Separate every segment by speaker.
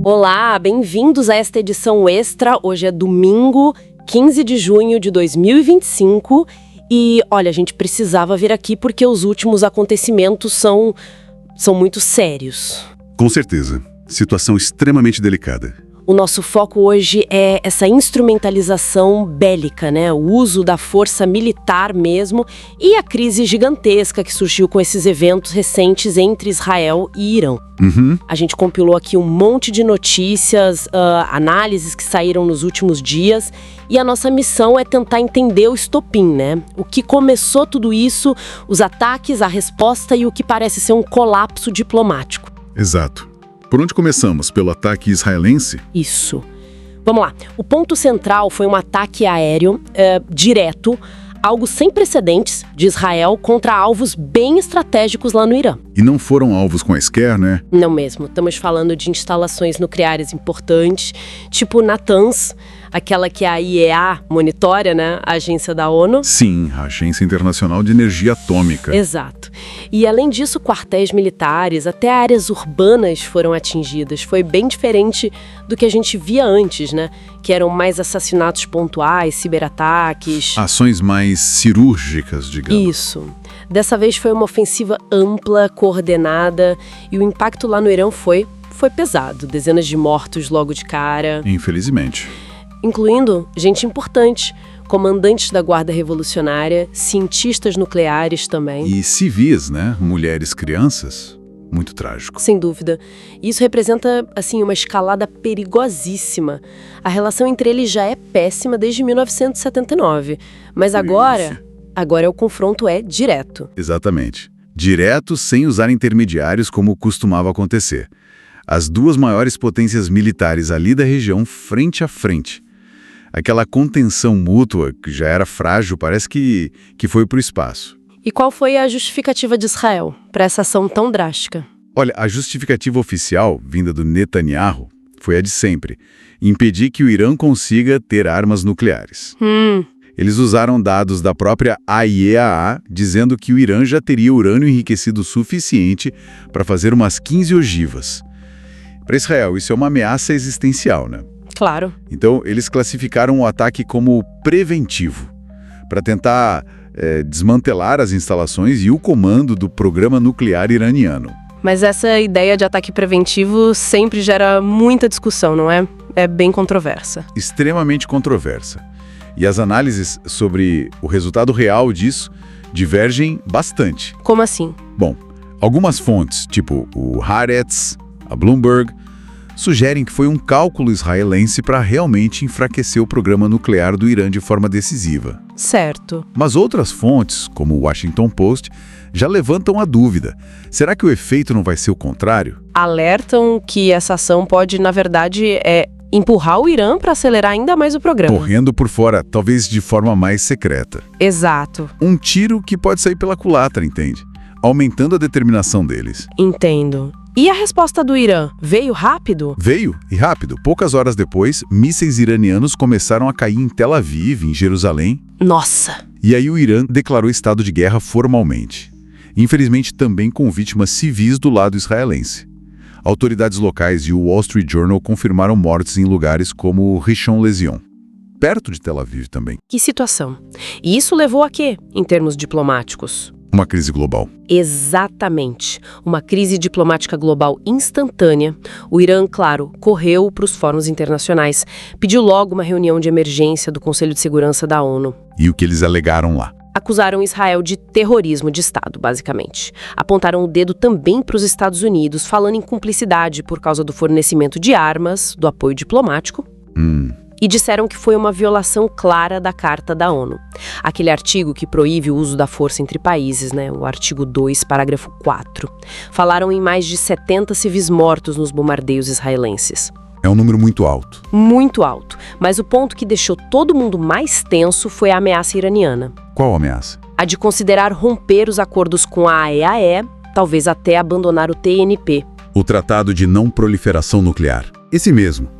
Speaker 1: Olá, bem-vindos a esta edição extra. Hoje é domingo, 15 de junho de 2025 e, olha, a gente precisava vir aqui porque os últimos acontecimentos são muito sérios.
Speaker 2: Com certeza. Situação extremamente delicada.
Speaker 1: O nosso foco hoje é essa instrumentalização bélica, né? O uso da força militar mesmo e a crise gigantesca que surgiu com esses eventos recentes entre Israel e Irã. A gente compilou aqui um monte de notícias, análises que saíram nos últimos dias e a nossa missão é tentar entender o estopim, né? O que começou tudo isso, os ataques, a resposta e o que parece ser um colapso diplomático.
Speaker 2: Exato. Por onde começamos? Pelo ataque israelense?
Speaker 1: Isso. Vamos lá. O ponto central foi um ataque aéreo direto, algo sem precedentes, de Israel contra alvos bem estratégicos lá no Irã.
Speaker 2: E não foram alvos quaisquer, né?
Speaker 1: Não mesmo. Estamos falando de instalações nucleares importantes, tipo Natanz, aquela que a IEA monitora, né? A agência da ONU.
Speaker 2: Sim, a Agência Internacional de Energia Atômica.
Speaker 1: Exato. E além disso, quartéis militares, até áreas urbanas foram atingidas. Foi bem diferente do que a gente via antes, né? Que eram mais assassinatos pontuais, ciberataques.
Speaker 2: Ações mais cirúrgicas, digamos.
Speaker 1: Isso. Dessa vez foi uma ofensiva ampla, coordenada, e o impacto lá no Irã foi pesado. Dezenas de mortos logo de cara.
Speaker 2: Infelizmente.
Speaker 1: Incluindo gente importante, comandantes da Guarda Revolucionária, cientistas nucleares também.
Speaker 2: E civis, né? Mulheres, crianças. Muito trágico.
Speaker 1: Sem dúvida. Isso representa, assim, uma escalada perigosíssima. A relação entre eles já é péssima desde 1979. Mas agora o confronto é direto.
Speaker 2: Exatamente. Direto, sem usar intermediários como costumava acontecer. As duas maiores potências militares ali da região frente a frente. Aquela contenção mútua, que já era frágil, parece que foi para o espaço.
Speaker 1: E qual foi a justificativa de Israel para essa ação tão drástica?
Speaker 2: Olha, a justificativa oficial, vinda do Netanyahu, foi a de sempre. Impedir que o Irã consiga ter armas nucleares. Eles usaram dados da própria IAEA, dizendo que o Irã já teria urânio enriquecido o suficiente para fazer umas 15 ogivas. Para Israel, isso é uma ameaça existencial, né?
Speaker 1: Claro.
Speaker 2: Então, eles classificaram o ataque como preventivo, para tentar desmantelar as instalações e o comando do programa nuclear iraniano.
Speaker 1: Mas essa ideia de ataque preventivo sempre gera muita discussão, não é? É bem controversa.
Speaker 2: Extremamente controversa. E as análises sobre o resultado real disso divergem bastante.
Speaker 1: Como assim?
Speaker 2: Bom, algumas fontes, tipo o Haaretz, a Bloomberg, sugerem que foi um cálculo israelense para realmente enfraquecer o programa nuclear do Irã de forma decisiva.
Speaker 1: Certo.
Speaker 2: Mas outras fontes, como o Washington Post, já levantam a dúvida. Será que o efeito não vai ser o contrário?
Speaker 1: Alertam que essa ação pode, na verdade, empurrar o Irã para acelerar ainda mais o programa.
Speaker 2: Correndo por fora, talvez de forma mais secreta.
Speaker 1: Exato.
Speaker 2: Um tiro que pode sair pela culatra, entende? Aumentando a determinação deles.
Speaker 1: Entendo. E a resposta do Irã? Veio rápido?
Speaker 2: Veio, e rápido. Poucas horas depois, mísseis iranianos começaram a cair em Tel Aviv, em Jerusalém.
Speaker 1: Nossa!
Speaker 2: E aí o Irã declarou estado de guerra formalmente. Infelizmente também com vítimas civis do lado israelense. Autoridades locais e o Wall Street Journal confirmaram mortes em lugares como Rishon LeZion, perto de Tel Aviv também.
Speaker 1: Que situação. E isso levou a quê, em termos diplomáticos?
Speaker 2: Uma crise global.
Speaker 1: Exatamente. Uma crise diplomática global instantânea. O Irã, claro, correu para os fóruns internacionais. Pediu logo uma reunião de emergência do Conselho de Segurança da ONU.
Speaker 2: E o que eles alegaram lá?
Speaker 1: Acusaram Israel de terrorismo de Estado, basicamente. Apontaram o dedo também para os Estados Unidos, falando em cumplicidade por causa do fornecimento de armas, do apoio diplomático. E disseram que foi uma violação clara da Carta da ONU. Aquele artigo que proíbe o uso da força entre países, né? O artigo 2, parágrafo 4. Falaram em mais de 70 civis mortos nos bombardeios israelenses.
Speaker 2: É um número muito alto.
Speaker 1: Muito alto. Mas o ponto que deixou todo mundo mais tenso foi a ameaça iraniana.
Speaker 2: Qual ameaça?
Speaker 1: A de considerar romper os acordos com a IAEA, talvez até abandonar o TNP.
Speaker 2: O Tratado de Não Proliferação Nuclear. Esse mesmo.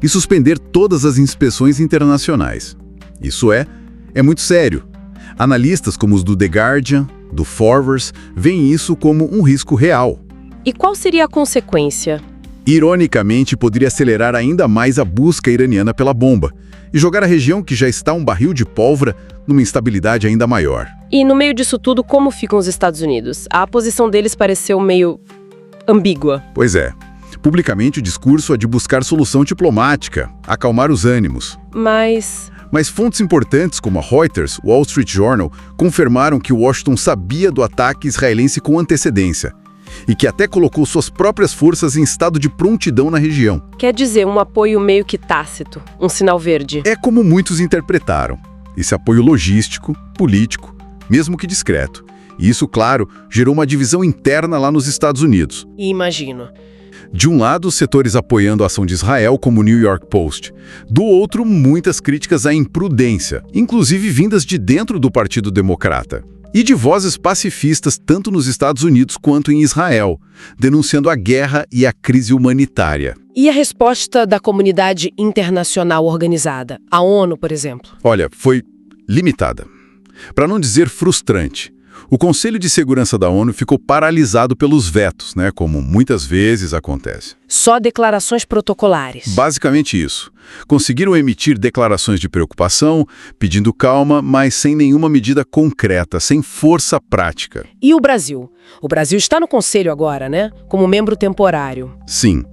Speaker 2: E suspender todas as inspeções internacionais. Isso é muito sério. Analistas como os do The Guardian, do Forbes, veem isso como um risco real.
Speaker 1: E qual seria a consequência?
Speaker 2: Ironicamente, poderia acelerar ainda mais a busca iraniana pela bomba e jogar a região que já está um barril de pólvora numa instabilidade ainda maior.
Speaker 1: E no meio disso tudo, como ficam os Estados Unidos? A posição deles pareceu meio ambígua.
Speaker 2: Pois é. Publicamente, o discurso é de buscar solução diplomática, acalmar os ânimos.
Speaker 1: Mas
Speaker 2: fontes importantes como a Reuters, Wall Street Journal, confirmaram que Washington sabia do ataque israelense com antecedência e que até colocou suas próprias forças em estado de prontidão na região.
Speaker 1: quer dizer, um apoio meio que tácito, um sinal verde.
Speaker 2: É como muitos interpretaram. Esse apoio logístico, político, mesmo que discreto. E isso, claro, gerou uma divisão interna lá nos Estados Unidos.
Speaker 1: E imagino.
Speaker 2: De um lado, os setores apoiando a ação de Israel, como o New York Post. Do outro, muitas críticas à imprudência, inclusive vindas de dentro do Partido Democrata. E de vozes pacifistas tanto nos Estados Unidos quanto em Israel, denunciando a guerra e a crise humanitária.
Speaker 1: E a resposta da comunidade internacional organizada? A ONU, por exemplo?
Speaker 2: Olha, foi limitada. Para não dizer frustrante. O Conselho de Segurança da ONU ficou paralisado pelos vetos, como muitas vezes acontece.
Speaker 1: Só declarações protocolares.
Speaker 2: Basicamente isso. Conseguiram emitir declarações de preocupação, pedindo calma, mas sem nenhuma medida concreta, sem força prática.
Speaker 1: E o Brasil? O Brasil está no Conselho agora, como membro temporário.
Speaker 2: Sim.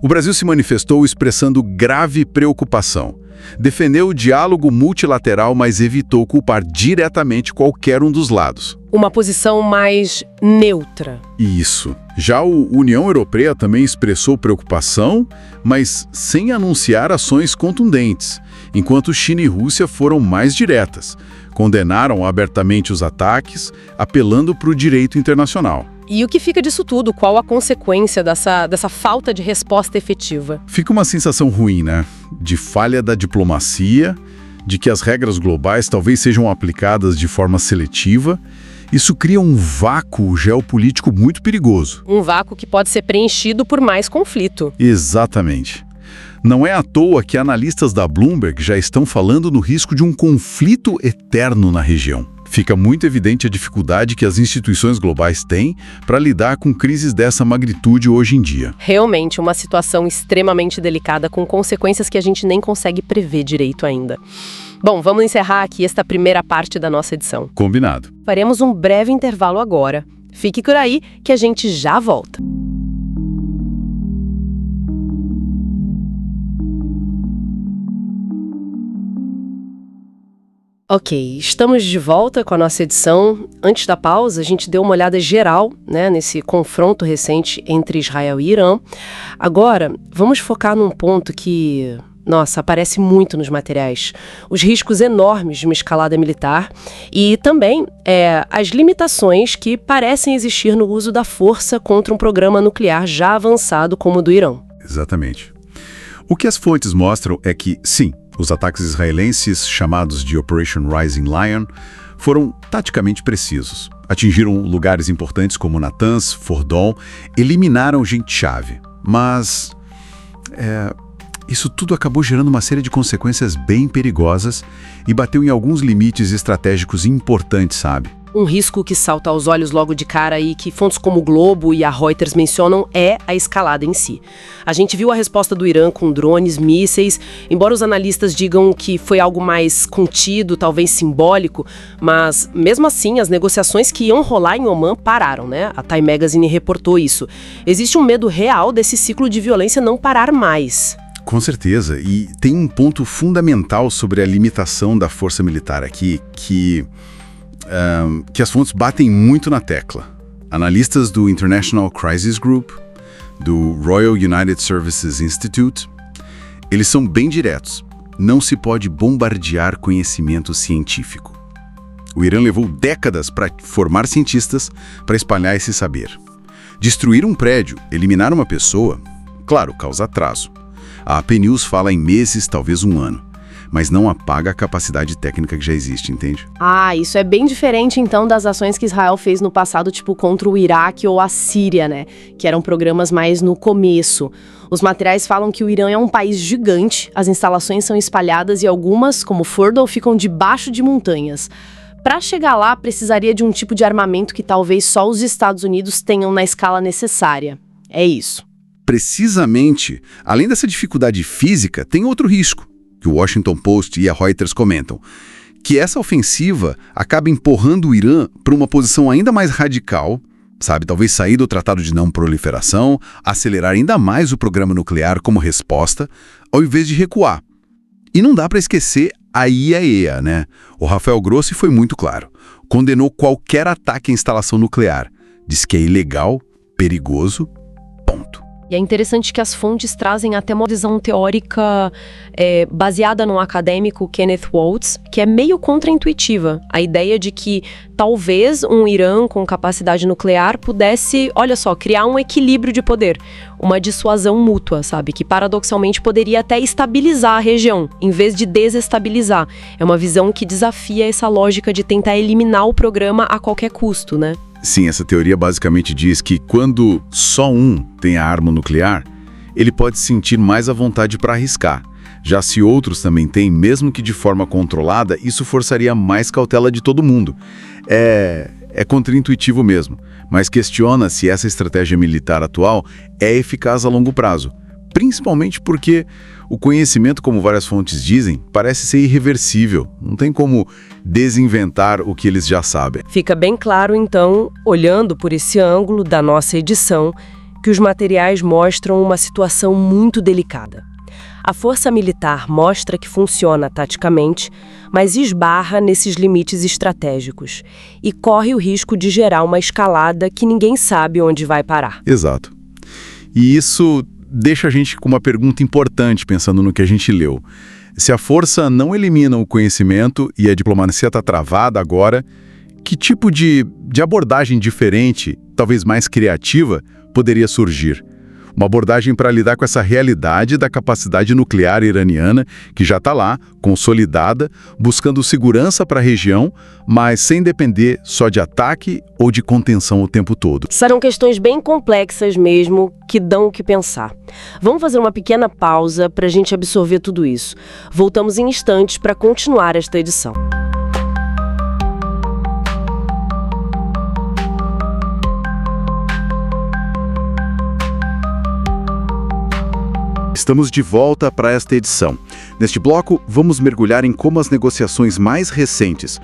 Speaker 2: O Brasil se manifestou expressando grave preocupação. Defendeu o diálogo multilateral, mas evitou culpar diretamente qualquer um dos lados.
Speaker 1: Uma posição mais neutra.
Speaker 2: Isso. Já a União Europeia também expressou preocupação, mas sem anunciar ações contundentes, enquanto China e Rússia foram mais diretas. Condenaram abertamente os ataques, apelando para o direito internacional.
Speaker 1: E o que fica disso tudo? Qual a consequência dessa falta de resposta efetiva?
Speaker 2: Fica uma sensação ruim, De falha da diplomacia, de que as regras globais talvez sejam aplicadas de forma seletiva. Isso cria um vácuo geopolítico muito perigoso.
Speaker 1: Um vácuo que pode ser preenchido por mais conflito.
Speaker 2: Exatamente. Não é à toa que analistas da Bloomberg já estão falando no risco de um conflito eterno na região. Fica muito evidente a dificuldade que as instituições globais têm para lidar com crises dessa magnitude hoje em dia.
Speaker 1: Realmente uma situação extremamente delicada, com consequências que a gente nem consegue prever direito ainda. Bom, vamos encerrar aqui esta primeira parte da nossa edição.
Speaker 2: Combinado.
Speaker 1: Faremos um breve intervalo agora. Fique por aí que a gente já volta. Ok, estamos de volta com a nossa edição. Antes da pausa, a gente deu uma olhada geral, nesse confronto recente entre Israel e Irã. Agora, vamos focar num ponto que, aparece muito nos materiais. Os riscos enormes de uma escalada militar e também as limitações que parecem existir no uso da força contra um programa nuclear já avançado como o do Irã.
Speaker 2: Exatamente. O que as fontes mostram é que, sim, os ataques israelenses, chamados de Operation Rising Lion, foram taticamente precisos. Atingiram lugares importantes como Natanz, Fordon, eliminaram gente-chave. Mas isso tudo acabou gerando uma série de consequências bem perigosas e bateu em alguns limites estratégicos importantes, sabe?
Speaker 1: Um risco que salta aos olhos logo de cara e que fontes como o Globo e a Reuters mencionam é a escalada em si. A gente viu a resposta do Irã com drones, mísseis, embora os analistas digam que foi algo mais contido, talvez simbólico, mas mesmo assim as negociações que iam rolar em Omã pararam, A Time Magazine reportou isso. Existe um medo real desse ciclo de violência não parar mais.
Speaker 2: Com certeza, e tem um ponto fundamental sobre a limitação da força militar aqui, que as fontes batem muito na tecla. Analistas do International Crisis Group, do Royal United Services Institute, eles são bem diretos. Não se pode bombardear conhecimento científico. O Irã levou décadas para formar cientistas para espalhar esse saber. Destruir um prédio, eliminar uma pessoa, claro, causa atraso. A AP News fala em meses, talvez um ano. Mas não apaga a capacidade técnica que já existe, entende?
Speaker 1: Isso é bem diferente, então, das ações que Israel fez no passado, tipo contra o Iraque ou a Síria, Que eram programas mais no começo. Os materiais falam que o Irã é um país gigante, as instalações são espalhadas e algumas, como Fordow, ficam debaixo de montanhas. Para chegar lá, precisaria de um tipo de armamento que talvez só os Estados Unidos tenham na escala necessária. É isso.
Speaker 2: precisamente, além dessa dificuldade física, tem outro risco, que o Washington Post e a Reuters comentam, que essa ofensiva acaba empurrando o Irã para uma posição ainda mais radical, sabe? Talvez sair do Tratado de Não Proliferação, acelerar ainda mais o programa nuclear como resposta, ao invés de recuar. E não dá para esquecer a IAEA, né? O Rafael Grossi foi muito claro. Condenou qualquer ataque à instalação nuclear. Diz que é ilegal, perigoso, ponto.
Speaker 1: E é interessante que as fontes trazem até uma visão teórica baseada no acadêmico Kenneth Waltz, que é meio contraintuitiva. A ideia de que talvez um Irã com capacidade nuclear pudesse, olha só, criar um equilíbrio de poder, uma dissuasão mútua, sabe? Que paradoxalmente poderia até estabilizar a região, em vez de desestabilizar. É uma visão que desafia essa lógica de tentar eliminar o programa a qualquer custo, né?
Speaker 2: Sim, essa teoria basicamente diz que quando só um tem a arma nuclear, ele pode se sentir mais à vontade para arriscar. Já se outros também têm, mesmo que de forma controlada, isso forçaria mais cautela de todo mundo. É contraintuitivo mesmo, mas questiona se essa estratégia militar atual é eficaz a longo prazo. Principalmente porque o conhecimento, como várias fontes dizem, parece ser irreversível. Não tem como desinventar o que eles já sabem.
Speaker 1: Fica bem claro, então, olhando por esse ângulo da nossa edição, que os materiais mostram uma situação muito delicada. A força militar mostra que funciona taticamente, mas esbarra nesses limites estratégicos e corre o risco de gerar uma escalada que ninguém sabe onde vai parar.
Speaker 2: Exato. E isso deixa a gente com uma pergunta importante, pensando no que a gente leu. Se a força não elimina o conhecimento e a diplomacia está travada agora, que tipo de abordagem diferente, talvez mais criativa, poderia surgir? Uma abordagem para lidar com essa realidade da capacidade nuclear iraniana, que já está lá, consolidada, buscando segurança para a região, mas sem depender só de ataque ou de contenção o tempo todo.
Speaker 1: Serão questões bem complexas mesmo, que dão o que pensar. Vamos fazer uma pequena pausa para a gente absorver tudo isso. Voltamos em instantes para continuar esta edição.
Speaker 2: Estamos de volta para esta edição. Neste bloco, vamos mergulhar em como as negociações mais recentes,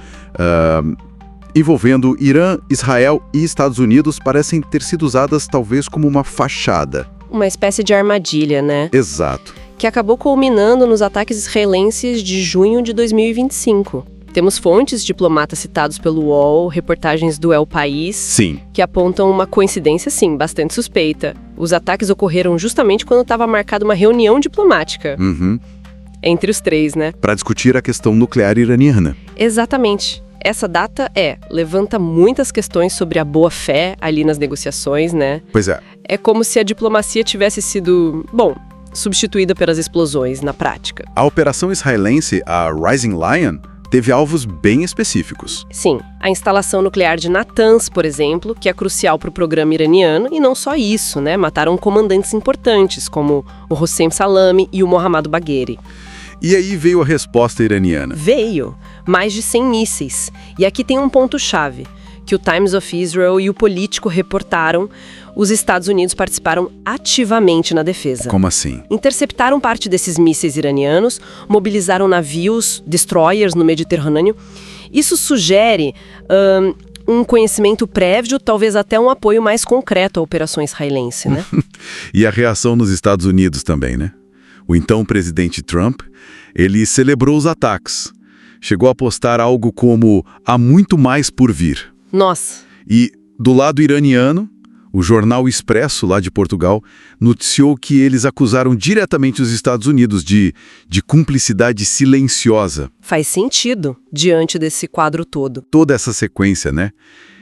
Speaker 2: envolvendo Irã, Israel e Estados Unidos, parecem ter sido usadas talvez como uma fachada.
Speaker 1: Uma espécie de armadilha, né?
Speaker 2: Exato.
Speaker 1: Que acabou culminando nos ataques israelenses de junho de 2025. Temos fontes, diplomatas citados pelo UOL, reportagens do El País,
Speaker 2: Sim.
Speaker 1: que apontam uma coincidência, sim, bastante suspeita. Os ataques ocorreram justamente quando estava marcada uma reunião diplomática. Entre os três, né?
Speaker 2: Para discutir a questão nuclear iraniana.
Speaker 1: Exatamente. Essa data levanta muitas questões sobre a boa-fé ali nas negociações, né?
Speaker 2: Pois é.
Speaker 1: É como se a diplomacia tivesse sido, substituída pelas explosões na prática.
Speaker 2: A operação israelense, a Rising Lion, teve alvos bem específicos.
Speaker 1: Sim, a instalação nuclear de Natanz, por exemplo, que é crucial para o programa iraniano, e não só isso, né? Mataram comandantes importantes, como o Hossein Salami e o Mohammad Bagheri.
Speaker 2: E aí veio a resposta iraniana.
Speaker 1: Veio mais de 100 mísseis. E aqui tem um ponto-chave, que o Times of Israel e o Político reportaram. Os Estados Unidos participaram ativamente na defesa.
Speaker 2: Como assim?
Speaker 1: Interceptaram parte desses mísseis iranianos, mobilizaram navios, destroyers no Mediterrâneo. Isso sugere um conhecimento prévio, talvez até um apoio mais concreto à operação israelense, né?
Speaker 2: E a reação nos Estados Unidos também, né? O então presidente Trump, ele celebrou os ataques. Chegou a postar algo como "há muito mais por vir".
Speaker 1: Nossa!
Speaker 2: E do lado iraniano, o jornal Expresso, lá de Portugal, noticiou que eles acusaram diretamente os Estados Unidos de cumplicidade silenciosa.
Speaker 1: Faz sentido, diante desse quadro todo.
Speaker 2: Toda essa sequência, né?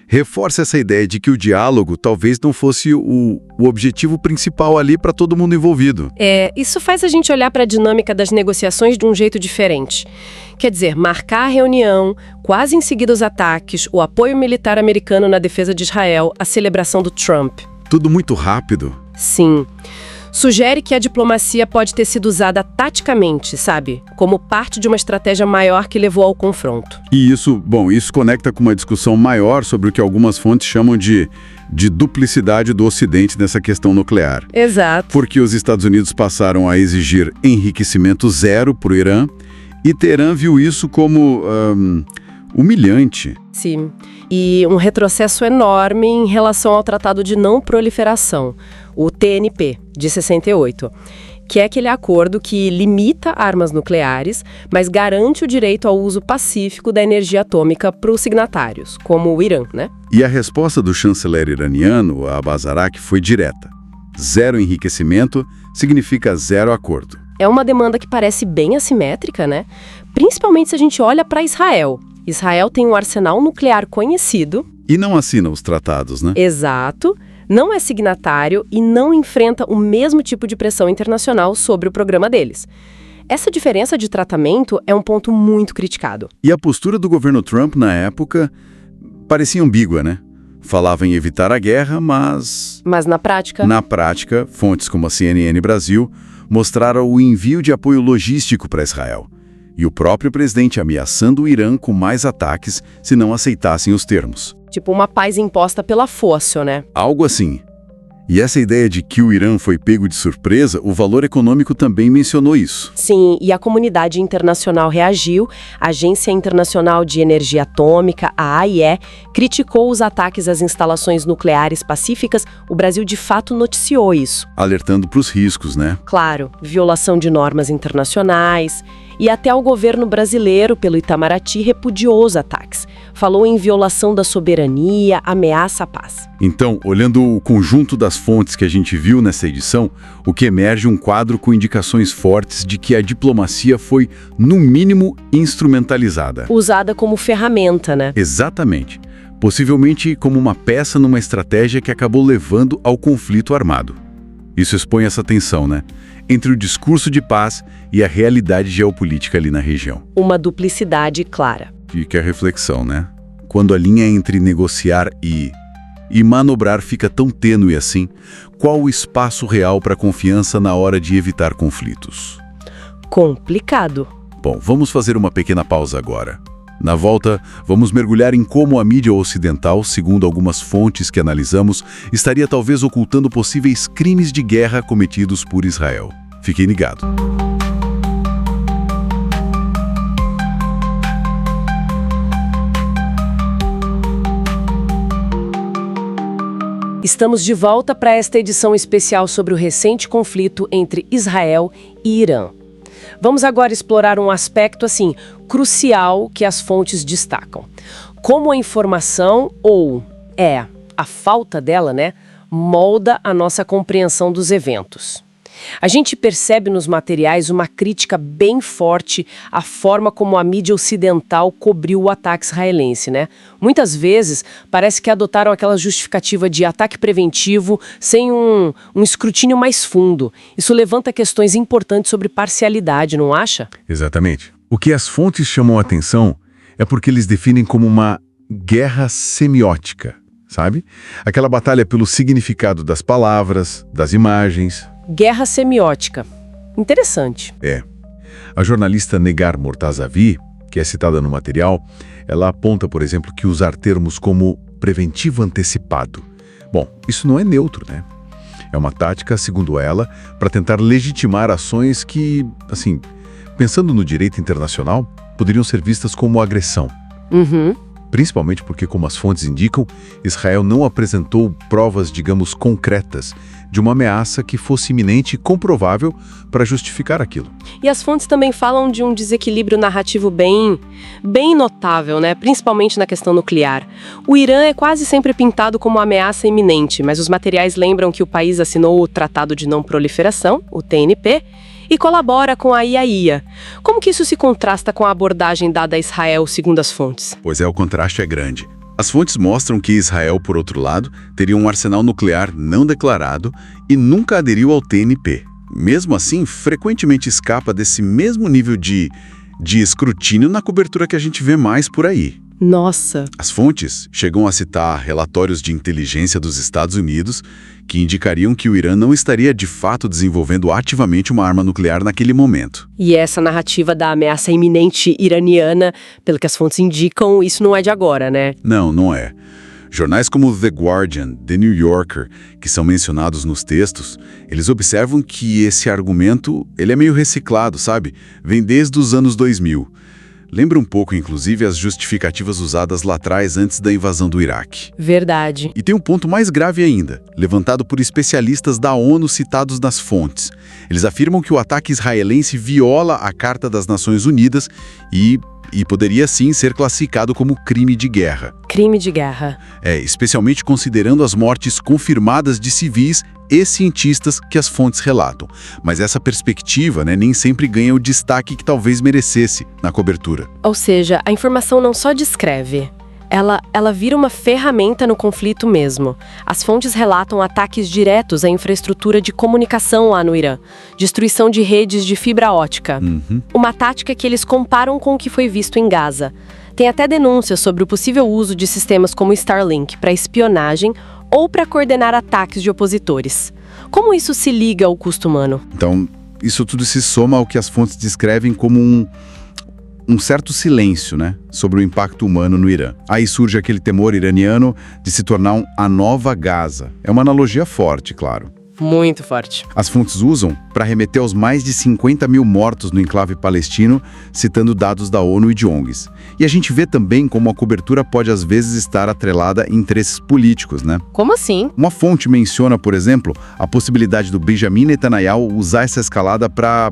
Speaker 2: Reforça essa ideia de que o diálogo talvez não fosse o objetivo principal ali para todo mundo envolvido.
Speaker 1: Isso faz a gente olhar para a dinâmica das negociações de um jeito diferente. Quer dizer, marcar a reunião, quase em seguida os ataques, o apoio militar americano na defesa de Israel, a celebração do Trump.
Speaker 2: Tudo muito rápido.
Speaker 1: Sim. Sugere que a diplomacia pode ter sido usada taticamente, sabe? Como parte de uma estratégia maior que levou ao confronto.
Speaker 2: E isso conecta com uma discussão maior sobre o que algumas fontes chamam de de duplicidade do Ocidente nessa questão nuclear.
Speaker 1: Exato.
Speaker 2: Porque os Estados Unidos passaram a exigir enriquecimento zero para o Irã e Teherã viu isso como humilhante.
Speaker 1: Sim. E um retrocesso enorme em relação ao Tratado de Não Proliferação, o TNP, de 68, que é aquele acordo que limita armas nucleares, mas garante o direito ao uso pacífico da energia atômica para os signatários, como o Irã, né?
Speaker 2: E a resposta do chanceler iraniano, Abbas Araqi, foi direta. Zero enriquecimento significa zero acordo.
Speaker 1: É uma demanda que parece bem assimétrica, né? Principalmente se a gente olha para Israel. Israel tem um arsenal nuclear conhecido.
Speaker 2: E não assina os tratados, né?
Speaker 1: Exato. Não é signatário e não enfrenta o mesmo tipo de pressão internacional sobre o programa deles. Essa diferença de tratamento é um ponto muito criticado.
Speaker 2: E a postura do governo Trump na época parecia ambígua, né? Falava em evitar a guerra, mas...
Speaker 1: Mas na prática...
Speaker 2: Na prática, fontes como a CNN Brasil mostraram o envio de apoio logístico para Israel. E o próprio presidente ameaçando o Irã com mais ataques se não aceitassem os termos.
Speaker 1: Tipo uma paz imposta pela força, né?
Speaker 2: Algo assim. E essa ideia de que o Irã foi pego de surpresa, o Valor Econômico também mencionou isso.
Speaker 1: Sim, e a comunidade internacional reagiu. A Agência Internacional de Energia Atômica, a AIE, criticou os ataques às instalações nucleares pacíficas. O Brasil, de fato, noticiou isso.
Speaker 2: Alertando para os riscos, né?
Speaker 1: Claro, violação de normas internacionais. E até o governo brasileiro, pelo Itamaraty, repudiou os ataques. Falou em violação da soberania, ameaça à paz.
Speaker 2: Então, olhando o conjunto das fontes que a gente viu nessa edição, o que emerge é um quadro com indicações fortes de que a diplomacia foi, no mínimo, instrumentalizada.
Speaker 1: Usada como ferramenta, né?
Speaker 2: Exatamente. Possivelmente como uma peça numa estratégia que acabou levando ao conflito armado. Isso expõe essa tensão, né? Entre o discurso de paz e a realidade geopolítica ali na região.
Speaker 1: Uma duplicidade clara.
Speaker 2: Fica a reflexão, né? Quando a linha entre negociar e manobrar fica tão tênue assim, qual o espaço real para a confiança na hora de evitar conflitos?
Speaker 1: Complicado.
Speaker 2: Bom, vamos fazer uma pequena pausa agora. Na volta, vamos mergulhar em como a mídia ocidental, segundo algumas fontes que analisamos, estaria talvez ocultando possíveis crimes de guerra cometidos por Israel. Fiquem ligados.
Speaker 1: Estamos de volta para esta edição especial sobre o recente conflito entre Israel e Irã. Vamos agora explorar um aspecto, crucial que as fontes destacam. Como a informação, a falta dela, molda a nossa compreensão dos eventos. A gente percebe nos materiais uma crítica bem forte à forma como a mídia ocidental cobriu o ataque israelense, Muitas vezes parece que adotaram aquela justificativa de ataque preventivo sem um escrutínio mais fundo. Isso levanta questões importantes sobre parcialidade, não acha?
Speaker 2: Exatamente. O que as fontes chamam a atenção é porque eles definem como uma guerra semiótica, sabe? Aquela batalha pelo significado das palavras, das imagens.
Speaker 1: Guerra semiótica. Interessante.
Speaker 2: A jornalista Negar Mortazavi, que é citada no material, ela aponta, por exemplo, que usar termos como preventivo antecipado. Bom, isso não é neutro, É uma tática, segundo ela, para tentar legitimar ações que, pensando no direito internacional, poderiam ser vistas como agressão. Principalmente porque, como as fontes indicam, Israel não apresentou provas, concretas de uma ameaça que fosse iminente e comprovável para justificar aquilo.
Speaker 1: E as fontes também falam de um desequilíbrio narrativo bem notável, Principalmente na questão nuclear. O Irã é quase sempre pintado como uma ameaça iminente, mas os materiais lembram que o país assinou o Tratado de Não Proliferação, o TNP, e colabora com a IAEA. Como que isso se contrasta com a abordagem dada a Israel, segundo as fontes?
Speaker 2: Pois o contraste é grande. As fontes mostram que Israel, por outro lado, teria um arsenal nuclear não declarado e nunca aderiu ao TNP. Mesmo assim, frequentemente escapa desse mesmo nível de escrutínio na cobertura que a gente vê mais por aí.
Speaker 1: Nossa!
Speaker 2: As fontes chegam a citar relatórios de inteligência dos Estados Unidos que indicariam que o Irã não estaria de fato desenvolvendo ativamente uma arma nuclear naquele momento.
Speaker 1: E essa narrativa da ameaça iminente iraniana, pelo que as fontes indicam, isso não é de agora,
Speaker 2: Não, não é. Jornais como The Guardian, The New Yorker, que são mencionados nos textos, eles observam que esse argumento ele é meio reciclado, sabe? Vem desde os anos 2000. Lembra um pouco, inclusive, as justificativas usadas lá atrás antes da invasão do Iraque.
Speaker 1: Verdade.
Speaker 2: E tem um ponto mais grave ainda, levantado por especialistas da ONU citados nas fontes. Eles afirmam que o ataque israelense viola a Carta das Nações Unidas e poderia sim ser classificado como crime de guerra.
Speaker 1: Crime de guerra.
Speaker 2: Especialmente considerando as mortes confirmadas de civis e cientistas que as fontes relatam. Mas essa perspectiva, nem sempre ganha o destaque que talvez merecesse na cobertura.
Speaker 1: Ou seja, a informação não só descreve, ela vira uma ferramenta no conflito mesmo. As fontes relatam ataques diretos à infraestrutura de comunicação lá no Irã, destruição de redes de fibra ótica. Uma tática que eles comparam com o que foi visto em Gaza. Tem até denúncias sobre o possível uso de sistemas como Starlink para espionagem ou para coordenar ataques de opositores. Como isso se liga ao custo humano?
Speaker 2: Então, isso tudo se soma ao que as fontes descrevem como um certo silêncio, sobre o impacto humano no Irã. Aí surge aquele temor iraniano de se tornar a nova Gaza. É uma analogia forte, claro.
Speaker 1: Muito forte.
Speaker 2: As fontes usam para remeter aos mais de 50 mil mortos no enclave palestino, citando dados da ONU e de ONGs. E a gente vê também como a cobertura pode às vezes estar atrelada a interesses políticos,
Speaker 1: Como assim?
Speaker 2: Uma fonte menciona, por exemplo, a possibilidade do Benjamin Netanyahu usar essa escalada para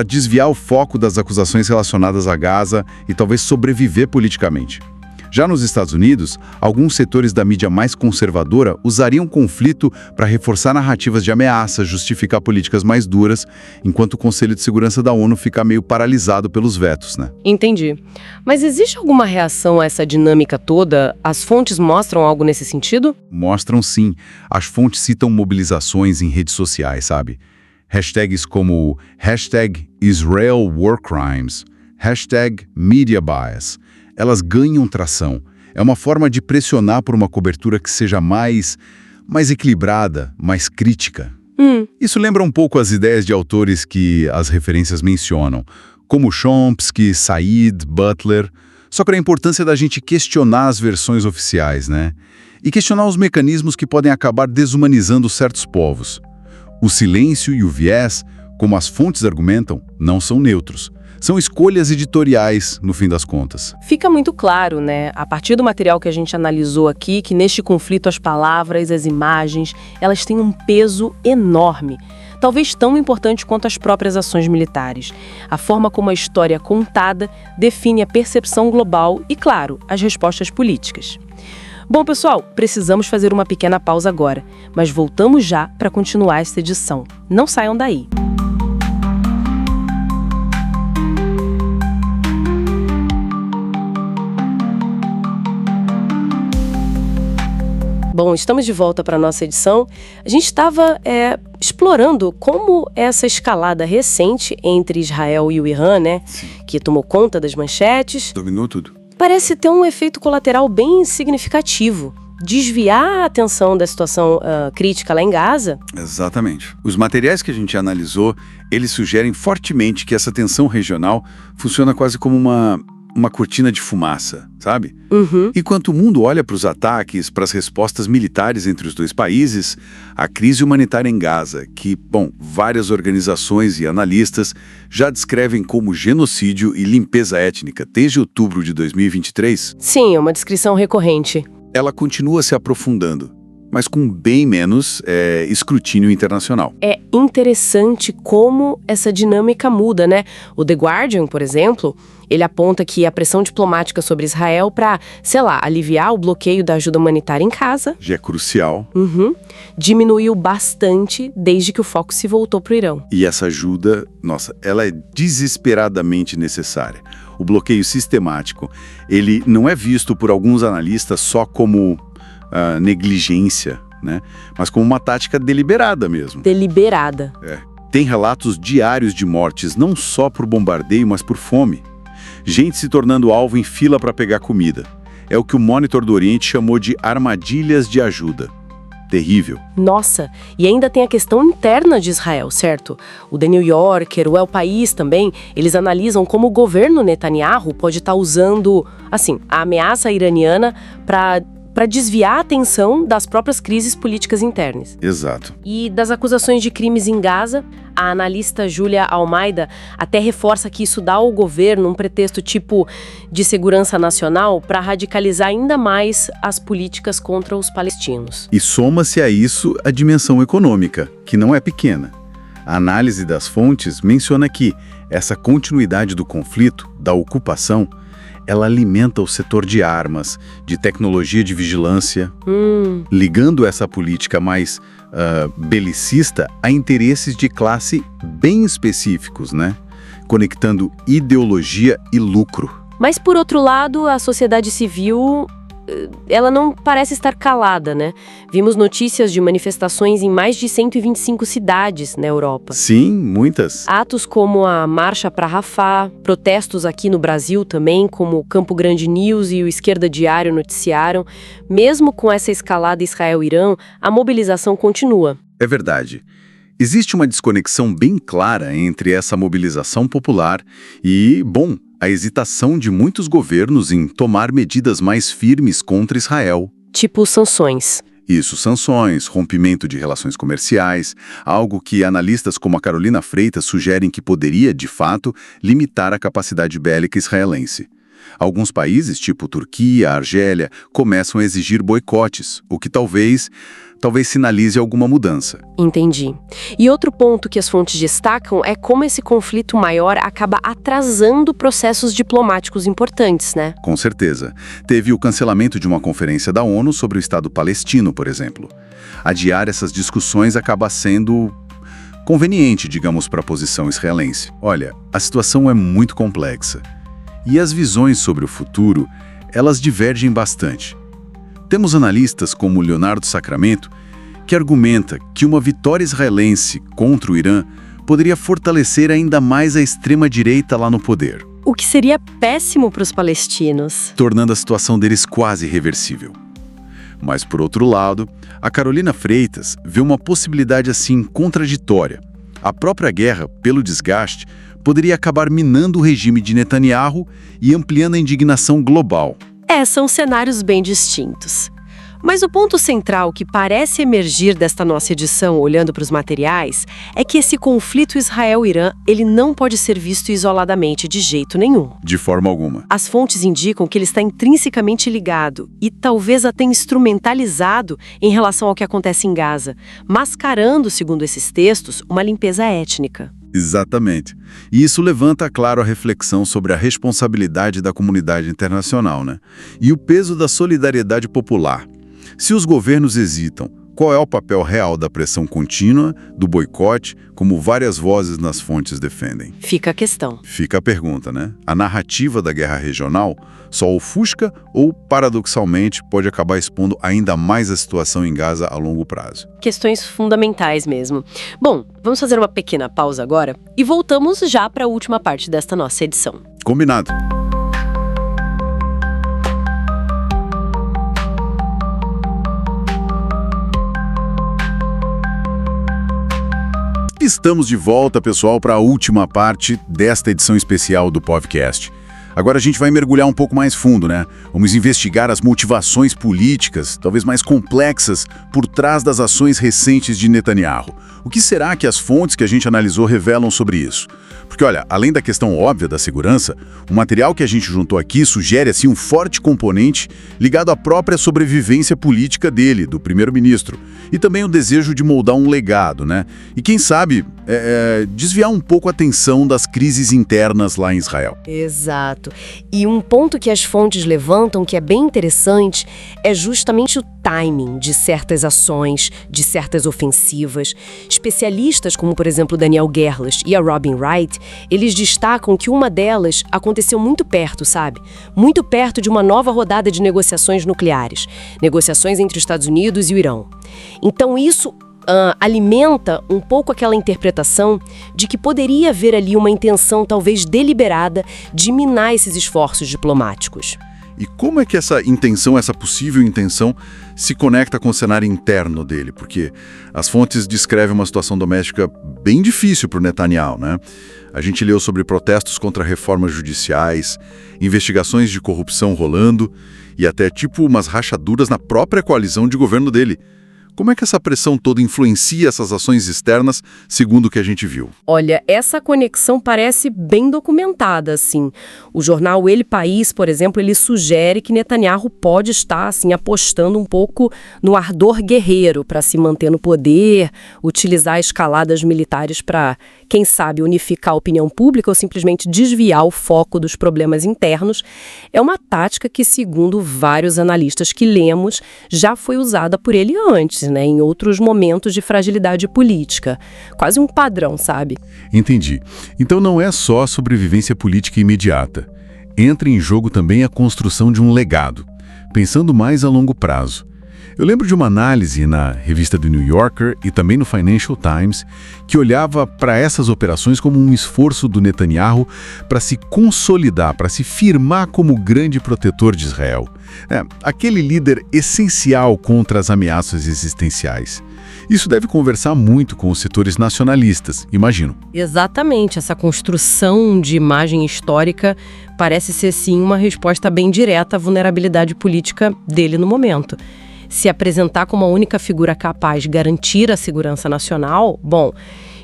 Speaker 2: desviar o foco das acusações relacionadas a Gaza e talvez sobreviver politicamente. Já nos Estados Unidos, alguns setores da mídia mais conservadora usariam o conflito para reforçar narrativas de ameaça, justificar políticas mais duras, enquanto o Conselho de Segurança da ONU fica meio paralisado pelos vetos,
Speaker 1: Entendi. Mas existe alguma reação a essa dinâmica toda? As fontes mostram algo nesse sentido?
Speaker 2: Mostram sim. As fontes citam mobilizações em redes sociais, sabe? Hashtags como #IsraelWarCrimes, #MediaBias. Elas ganham tração. É uma forma de pressionar por uma cobertura que seja mais equilibrada, mais crítica. Isso lembra um pouco as ideias de autores que as referências mencionam, como Chomsky, Said, Butler. Só que a importância da gente questionar as versões oficiais, E questionar os mecanismos que podem acabar desumanizando certos povos. O silêncio e o viés, como as fontes argumentam, não são neutros. São escolhas editoriais, no fim das contas.
Speaker 1: Fica muito claro, a partir do material que a gente analisou aqui, que neste conflito as palavras, as imagens, elas têm um peso enorme. Talvez tão importante quanto as próprias ações militares. A forma como a história é contada define a percepção global e, claro, as respostas políticas. Bom, pessoal, precisamos fazer uma pequena pausa agora, mas voltamos já para continuar esta edição. Não saiam daí. Bom, estamos de volta para a nossa edição. A gente estava explorando como essa escalada recente entre Israel e o Irã, que tomou conta das manchetes,
Speaker 2: Dominou tudo.
Speaker 1: parece ter um efeito colateral bem significativo. Desviar a atenção da situação crítica lá em Gaza.
Speaker 2: Exatamente. Os materiais que a gente analisou, eles sugerem fortemente que essa tensão regional funciona quase como uma cortina de fumaça, sabe? Enquanto o mundo olha para os ataques, para as respostas militares entre os dois países, a crise humanitária em Gaza, que, várias organizações e analistas já descrevem como genocídio e limpeza étnica desde outubro de 2023...
Speaker 1: Sim, é uma descrição recorrente.
Speaker 2: Ela continua se aprofundando, mas com bem menos escrutínio internacional.
Speaker 1: É interessante como essa dinâmica muda, O The Guardian, por exemplo, ele aponta que a pressão diplomática sobre Israel para, aliviar o bloqueio da ajuda humanitária em Gaza.
Speaker 2: Já é crucial.
Speaker 1: Diminuiu bastante desde que o foco se voltou para o Irã.
Speaker 2: E essa ajuda, ela é desesperadamente necessária. O bloqueio sistemático, ele não é visto por alguns analistas só como negligência, mas como uma tática deliberada mesmo.
Speaker 1: Deliberada.
Speaker 2: Tem relatos diários de mortes, não só por bombardeio, mas por fome. Gente se tornando alvo em fila para pegar comida. É o que o Monitor do Oriente chamou de armadilhas de ajuda. Terrível.
Speaker 1: Nossa, e ainda tem a questão interna de Israel, certo? O The New Yorker, o El País também, eles analisam como o governo Netanyahu pode estar usando, a ameaça iraniana para para desviar a atenção das próprias crises políticas internas.
Speaker 2: Exato.
Speaker 1: E das acusações de crimes em Gaza, a analista Júlia Almeida até reforça que isso dá ao governo um pretexto tipo de segurança nacional para radicalizar ainda mais as políticas contra os palestinos.
Speaker 2: E soma-se a isso a dimensão econômica, que não é pequena. A análise das fontes menciona que essa continuidade do conflito, da ocupação, ela alimenta o setor de armas, de tecnologia de vigilância, ligando essa política mais belicista a interesses de classe bem específicos, né? Conectando ideologia e lucro.
Speaker 1: Mas, por outro lado, a sociedade civil, ela não parece estar calada, né? Vimos notícias de manifestações em mais de 125 cidades na Europa.
Speaker 2: Sim, muitas.
Speaker 1: Atos como a Marcha para Rafah, protestos aqui no Brasil também, como o Campo Grande News e o Esquerda Diário noticiaram. Mesmo com essa escalada Israel-Irã, a mobilização continua.
Speaker 2: É verdade. Existe uma desconexão bem clara entre essa mobilização popular e, bom, a hesitação de muitos governos em tomar medidas mais firmes contra Israel.
Speaker 1: Tipo sanções.
Speaker 2: Isso, sanções, rompimento de relações comerciais, algo que analistas como a Carolina Freitas sugerem que poderia, de fato, limitar a capacidade bélica israelense. Alguns países, tipo Turquia, Argélia, começam a exigir boicotes, o que talvez sinalize alguma mudança.
Speaker 1: Entendi. E outro ponto que as fontes destacam é como esse conflito maior acaba atrasando processos diplomáticos importantes, né?
Speaker 2: Com certeza. Teve o cancelamento de uma conferência da ONU sobre o Estado palestino, por exemplo. Adiar essas discussões acaba sendo conveniente, digamos, para a posição israelense. Olha, a situação é muito complexa. E as visões sobre o futuro, elas divergem bastante. Temos analistas como Leonardo Sacramento, que argumenta que uma vitória israelense contra o Irã poderia fortalecer ainda mais a extrema-direita lá no poder.
Speaker 1: O que seria péssimo para os palestinos.
Speaker 2: Tornando a situação deles quase irreversível. Mas, por outro lado, a Carolina Freitas vê uma possibilidade assim contraditória. A própria guerra, pelo desgaste, poderia acabar minando o regime de Netanyahu e ampliando a indignação global.
Speaker 1: São cenários bem distintos. Mas o ponto central que parece emergir desta nossa edição, olhando para os materiais, é que esse conflito Israel-Irã, ele não pode ser visto isoladamente de jeito nenhum.
Speaker 2: De forma alguma.
Speaker 1: As fontes indicam que ele está intrinsecamente ligado e talvez até instrumentalizado em relação ao que acontece em Gaza, mascarando, segundo esses textos, uma limpeza étnica.
Speaker 2: Exatamente. E isso levanta, claro, a reflexão sobre a responsabilidade da comunidade internacional, né? E o peso da solidariedade popular. Se os governos hesitam, qual é o papel real da pressão contínua, do boicote, como várias vozes nas fontes defendem?
Speaker 1: Fica a questão.
Speaker 2: Fica a pergunta, né? A narrativa da guerra regional só ofusca ou, paradoxalmente, pode acabar expondo ainda mais a situação em Gaza a longo prazo?
Speaker 1: Questões fundamentais mesmo. Bom, vamos fazer uma pequena pausa agora e voltamos já para a última parte desta nossa edição.
Speaker 2: Combinado. Estamos de volta, pessoal, para a última parte desta edição especial do podcast. Agora a gente vai mergulhar um pouco mais fundo, né? Vamos investigar as motivações políticas, talvez mais complexas, por trás das ações recentes de Netanyahu. O que será que as fontes que a gente analisou revelam sobre isso? Porque, olha, além da questão óbvia da segurança, o material que a gente juntou aqui sugere, assim, um forte componente ligado à própria sobrevivência política dele, do primeiro-ministro, e também o desejo de moldar um legado, né? E quem sabe, desviar um pouco a atenção das crises internas lá em Israel.
Speaker 1: Exato. E um ponto que as fontes levantam, que é bem interessante, é justamente o timing de certas ações, de certas ofensivas. Especialistas como, por exemplo, Daniel Gerlach e a Robin Wright, eles destacam que uma delas aconteceu muito perto, sabe? Muito perto de uma nova rodada de negociações nucleares. Negociações entre os Estados Unidos e o Irã. Então isso alimenta um pouco aquela interpretação de que poderia haver ali uma intenção talvez deliberada de minar esses esforços diplomáticos.
Speaker 2: E como é que essa intenção, essa possível intenção, se conecta com o cenário interno dele? Porque as fontes descrevem uma situação doméstica bem difícil para o Netanyahu, né? A gente leu sobre protestos contra reformas judiciais, investigações de corrupção rolando e até tipo umas rachaduras na própria coalizão de governo dele. Como é que essa pressão toda influencia essas ações externas, segundo o que a gente viu?
Speaker 1: Olha, essa conexão parece bem documentada, assim. O jornal El País, por exemplo, ele sugere que Netanyahu pode estar, assim, apostando um pouco no ardor guerreiro para se manter no poder, utilizar escaladas militares para, quem sabe, unificar a opinião pública ou simplesmente desviar o foco dos problemas internos. É uma tática que, segundo vários analistas que lemos, já foi usada por ele antes, né, em outros momentos de fragilidade política. Quase um padrão, sabe?
Speaker 2: Entendi. Então não é só a sobrevivência política imediata. Entra em jogo também a construção de um legado, pensando mais a longo prazo. Eu lembro de uma análise na revista The New Yorker e também no Financial Times que olhava para essas operações como um esforço do Netanyahu para se consolidar, para se firmar como grande protetor de Israel. Aquele líder essencial contra as ameaças existenciais. Isso deve conversar muito com os setores nacionalistas, imagino.
Speaker 1: Exatamente, essa construção de imagem histórica parece ser, sim, uma resposta bem direta à vulnerabilidade política dele no momento. Se apresentar como a única figura capaz de garantir a segurança nacional, bom,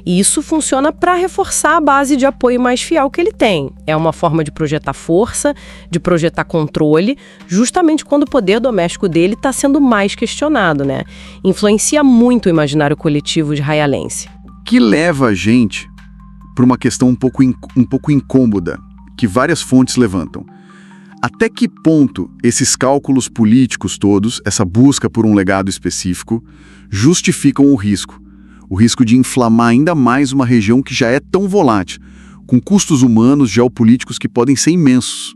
Speaker 1: isso funciona para reforçar a base de apoio mais fiel que ele tem. É uma forma de projetar força, de projetar controle, justamente quando o poder doméstico dele está sendo mais questionado, né? Influencia muito o imaginário coletivo israelense.
Speaker 2: Que leva a gente para uma questão um pouco incômoda, que várias fontes levantam. Até que ponto esses cálculos políticos todos, essa busca por um legado específico, justificam o risco de inflamar ainda mais uma região que já é tão volátil, com custos humanos, geopolíticos que podem ser imensos?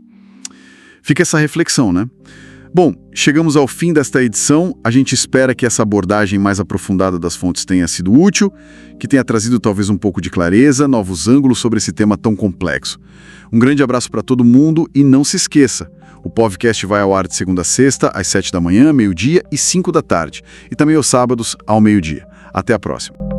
Speaker 2: Fica essa reflexão, né? Bom, chegamos ao fim desta edição. A gente espera que essa abordagem mais aprofundada das fontes tenha sido útil, que tenha trazido talvez um pouco de clareza, novos ângulos sobre esse tema tão complexo. Um grande abraço para todo mundo e não se esqueça, o podcast vai ao ar de segunda a sexta, às 7 da manhã, meio-dia e 5 da tarde, e também aos sábados, ao meio-dia. Até a próxima.